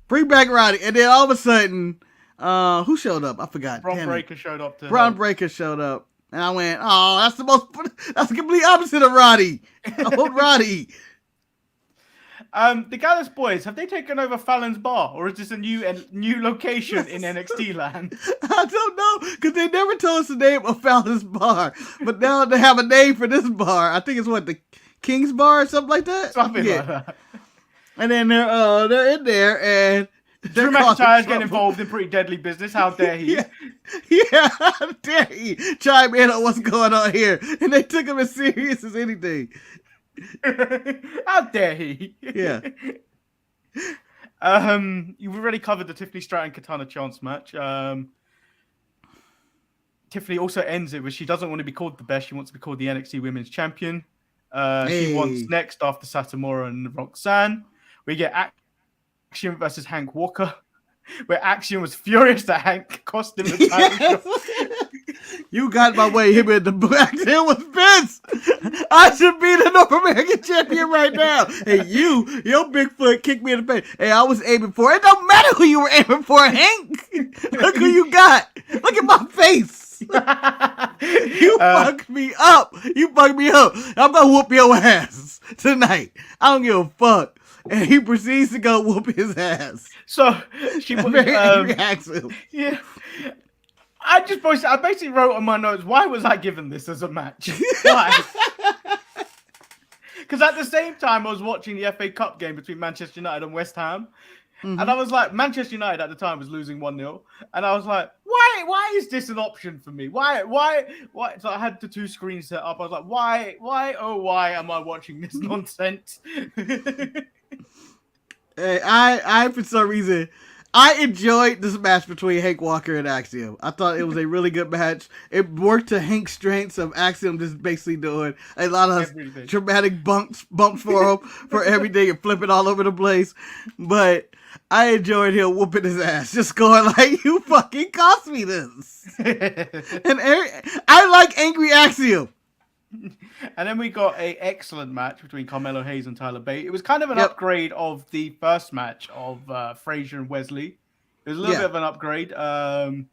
Bring back Roddy. And then all of a sudden, who showed up? I forgot. Braun Breaker showed up. Braun Breaker showed up. And I went, oh, that's the complete opposite of Roddy. I want Roddy. The Gallus Boys, have they taken over Fallon's Bar, or is this a new location in NXT land? I don't know, because they never told us the name of Fallon's Bar, but now they have a name for this bar. I think it's the King's Bar or something like that. Something like that. And then they're in there, and Drew McIntyre's getting involved in pretty deadly business. How dare he? Yeah, how dare he chime in on what's going on here? And they took him as serious as anything. How dare he? Yeah. You've already covered the Tiffany Stratton Katana Chance match. Tiffany also ends it with she doesn't want to be called the best. She wants to be called the NXT Women's Champion. She wants next after Satomura and Roxanne. We get Axiom versus Hank Walker, where Axiom was furious that Hank cost him the title shot. You got my way. Him in the back there was pissed. I should be the North American champion right now. And your big foot kicked me in the face. Hey, I was aiming for it. It don't matter who you were aiming for, Hank. Look who you got. Look at my face. You fucked me up. You fucked me up. I'm gonna whoop your ass tonight. I don't give a fuck. And he proceeds to go whoop his ass. So she reacts him. Yeah. I basically wrote on my notes, why was I given this as a match? Why? Because at the same time, I was watching the FA Cup game between Manchester United and West Ham. Mm-hmm. And I was like, Manchester United at the time was losing 1-0. And I was like, why is this an option for me? Why? So I had the two screens set up. I was like, why am I watching this nonsense? Hey, I for some reason, I enjoyed this match between Hank Walker and Axiom. I thought it was a really good match. It worked to Hank's strengths of Axiom just basically doing a lot of dramatic bumps for him for everything and flipping all over the place. But I enjoyed him whooping his ass, just going like, you fucking cost me this. And I like angry Axiom. And then we got an excellent match between Carmelo Hayes and Tyler Bate. It was kind of an upgrade of the first match of Frazier and Wesley. It was a little bit of an upgrade, and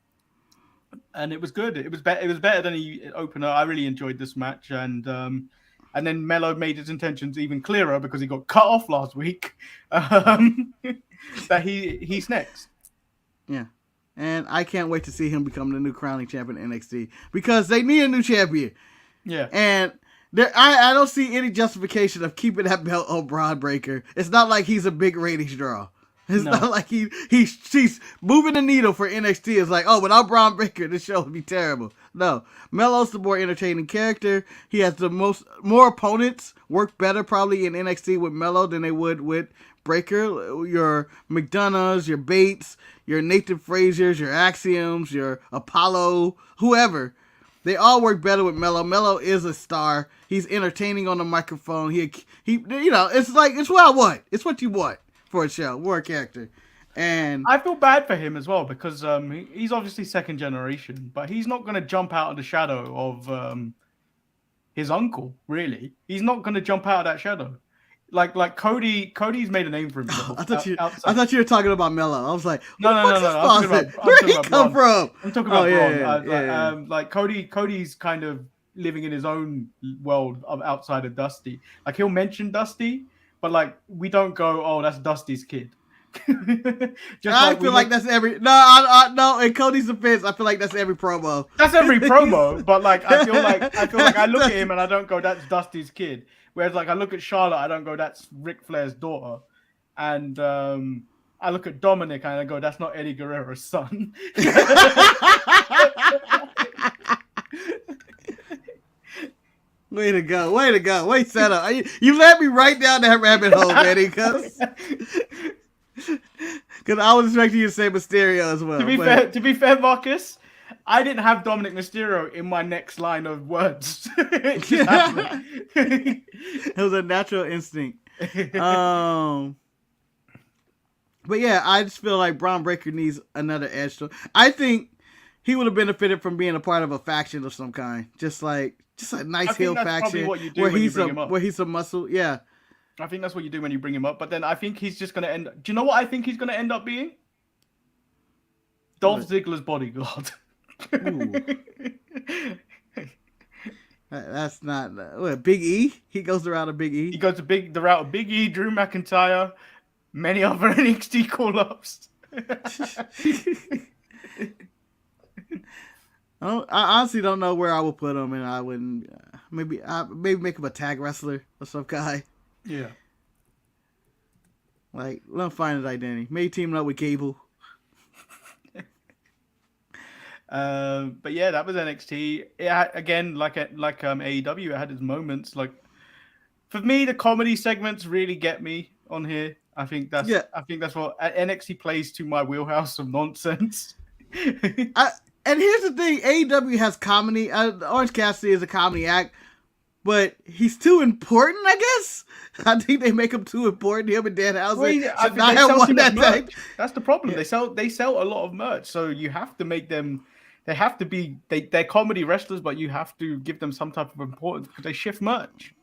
it was good. It was better than the opener. I really enjoyed this match, and then Melo made his intentions even clearer because he got cut off last week. That he's next. Yeah. And I can't wait to see him become the new crowning champion in NXT because they need a new champion. Yeah. And I don't see any justification of keeping that belt on Braun Breaker. It's not like he's a big ratings draw. It's not like she's moving the needle for NXT. It's like, oh, without Braun Breaker, this show would be terrible. No. Melo's the more entertaining character. He has the more opponents work better probably in NXT with Melo than they would with Breaker. Your McDonoughs, your Bates, your Nathan Fraziers, your Axioms, your Apollo, whoever. They all work better with Melo. Melo is a star. He's entertaining on the microphone. He it's what I want. It's what you want for a show, for a character. And I feel bad for him as well because he's obviously second generation, but he's not going to jump out of the shadow of his uncle. Really, he's not going to jump out of that shadow. Like Cody's made a name for himself. I thought you were talking about Melo. I was like, no. Where'd he come from? I'm talking about Braun. Like Cody's kind of living in his own world outside of Dusty. Like he'll mention Dusty, but like we don't go, oh, that's Dusty's kid. I feel like that's every no. In Cody's defense, I feel like that's every promo. That's every promo, but like I feel like I look at him and I don't go, that's Dusty's kid. Whereas like I look at Charlotte, I don't go, that's Ric Flair's daughter, and I look at Dominic and I go, that's not Eddie Guerrero's son. Way to go. Way to go. Way set up. You led me right down that rabbit hole, man. Because I was expecting you to say Mysterio as well. To be fair, Marcus, I didn't have Dominic Mysterio in my next line of words. It just happened. It was a natural instinct. But yeah, I just feel like Braun Breaker needs another edge. I think he would have benefited from being a part of a faction of some kind. Just a nice heel faction where he's a muscle. Yeah. I think that's what you do when you bring him up. But then I think he's just going to end up... Do you know what I think he's going to end up being? Dolph Ziggler's bodyguard. That's not... Big E? He goes the route of Big E? He goes the route of Big E, Drew McIntyre, many other NXT call-ups. I honestly don't know where I would put him, and I wouldn't... maybe make him a tag wrestler of some kind. Yeah. Like, let him find his identity. Maybe teaming up with Gable. But yeah, that was NXT. Again, like AEW, it had its moments. Like, for me, the comedy segments really get me on here. I think that's what NXT plays to my wheelhouse of nonsense. And here's the thing: AEW has comedy. Orange Cassidy is a comedy act, but he's too important, I guess. I think they make him too important. Him and Danhausen should not have won that tag. That's the problem. Yeah. They sell a lot of merch, so you have to make them. They have to be. They're comedy wrestlers, but you have to give them some type of importance because they shift merch.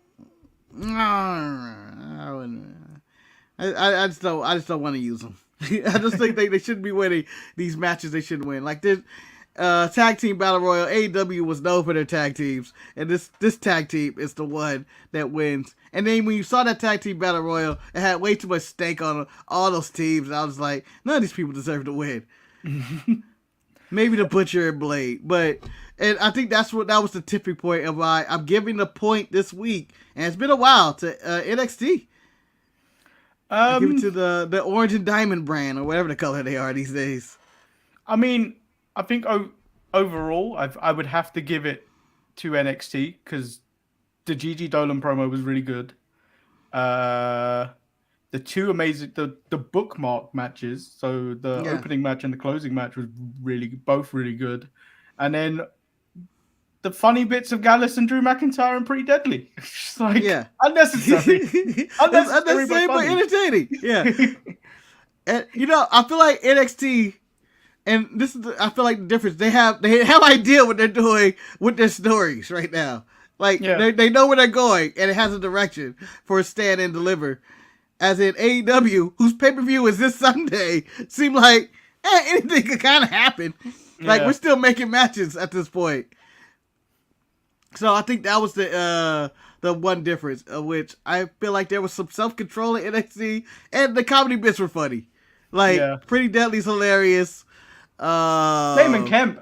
I just don't want to use them. I just think they shouldn't be winning these matches. They shouldn't win. Like this tag team battle royal, AEW was known for their tag teams, and this tag team is the one that wins. And then when you saw that tag team battle royal, it had way too much stake on all those teams. And I was like, none of these people deserve to win. Maybe the Butcher and Blade, and I think that was the tipping point of why I'm giving the point this week, and it's been a while, to NXT. I give it to the orange and diamond brand or whatever the color they are these days. I mean, I think overall, I would have to give it to NXT because the Gigi Dolan promo was really good. The two amazing, the bookmark matches, so the opening match and the closing match was both really good. And then the funny bits of Gallus and Drew McIntyre and Pretty Deadly. It's like unnecessary. Unnecessary but entertaining. Yeah. And I feel like NXT, and I feel like the difference, they have idea what they're doing with their stories right now. Like they know where they're going, and it has a direction for a stand and deliver. As in AEW, whose pay-per-view is this Sunday, seemed like anything could kind of happen. Like we're still making matches at this point. So I think that was the one difference, of which I feel like there was some self-control in NXT, and the comedy bits were funny. Like Pretty Deadly's hilarious. Damon Kemp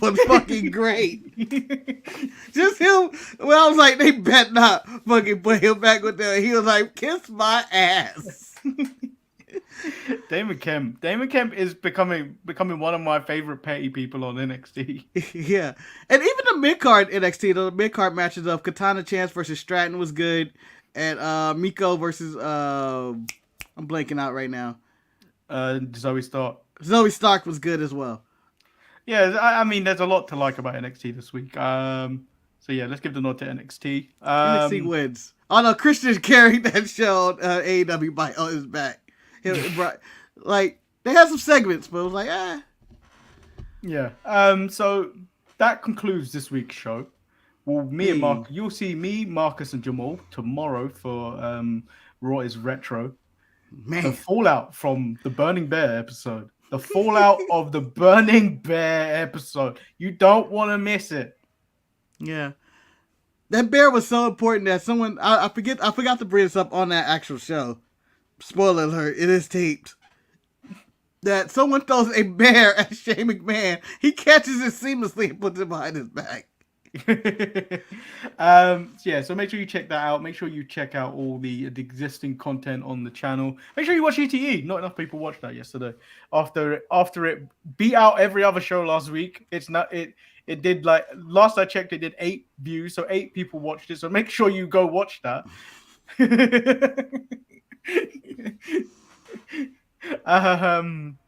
was fucking great. Just him. Well, I was like, they bet not fucking put him back with them. He was like, kiss my ass. Damon Kemp is becoming one of my favorite petty people on NXT. Yeah. And even the mid-card NXT, the mid-card matches of Katana Chance versus Stratton was good. And Miko versus, I'm blanking out right now. Zoe Stark. Zoe Stark was good as well. Yeah, I mean, there's a lot to like about NXT this week. So yeah, let's give the nod to NXT. NXT wins. Oh no, Christian carried that show on AEW by on his back. Like, they had some segments, but it was like, Yeah. So that concludes this week's show. Well, you'll see me, Marcus, and Jamal tomorrow for Raw is Retro. Man. The fallout from the Burning Bear episode. The fallout of the Burning Bear episode. You don't want to miss it. Yeah. That bear was so important that someone, I forgot to bring this up on that actual show. Spoiler alert, it is taped. That someone throws a bear at Shane McMahon. He catches it seamlessly and puts it behind his back. Yeah, so make sure you check that out. Make sure you check out all the existing content on the channel. Make sure you watch ETE. Not enough people watched that yesterday. After it beat out every other show last week. It did, like, last I checked, it did 8 views, so 8 people watched it. So make sure you go watch that.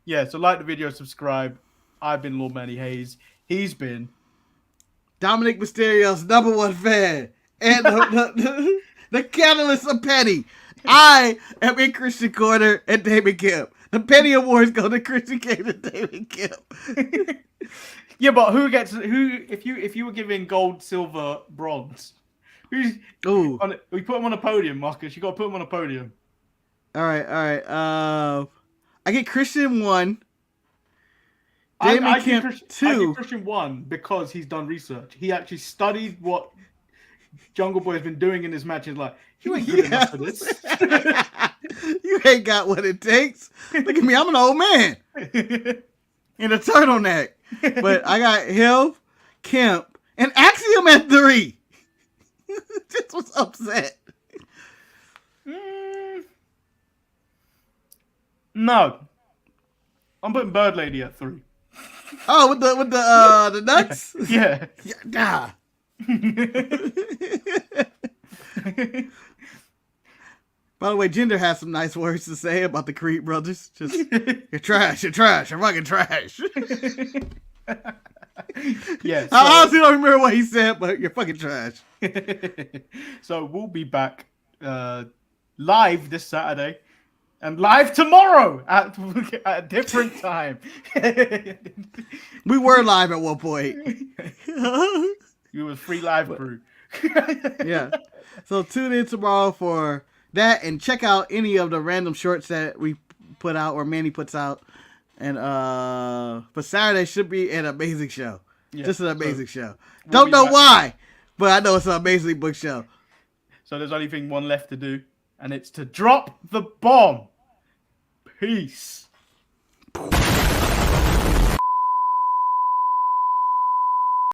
Yeah, so like the video, subscribe. I've been Lord Manny Hayes. He's been Dominic Mysterio's #1 fan and the catalyst of Penny. I am in Christian Corner and David Kemp. The Penny Awards go to Christian Kane and David Kemp. Yeah, but who gets who? If you were giving gold, silver, bronze, who's? Ooh. We put him on a podium, Marcus. You got to put him on a podium. All right. I get Christian 1. I Damon give Kemp 2. I give Christian 1 because he's done research. He actually studied what Jungle Boy has been doing in his matches. Like, you ain't good enough for this. You ain't got what it takes. Look at me, I'm an old man in a turtleneck. But I got Hill, Kemp, and Axiom at 3. Just was upset. No, I'm putting Bird Lady at 3. Oh, with the nuts? Yeah. Nah. By the way, Jinder has some nice words to say about the Creed brothers. Just, you're trash, you're fucking trash. Yeah. I honestly don't remember what he said, but you're fucking trash. So we'll be back live this Saturday and live tomorrow at a different time. We were live at one point. You were free live crew. Yeah. So tune in tomorrow for that and check out any of the random shorts that we put out or Manny puts out. And but Saturday should be an amazing show. Yeah, just an amazing show. Don't know why, but I know it's an amazingly booked show. So there's only one left to do, and it's to drop the bomb. Peace.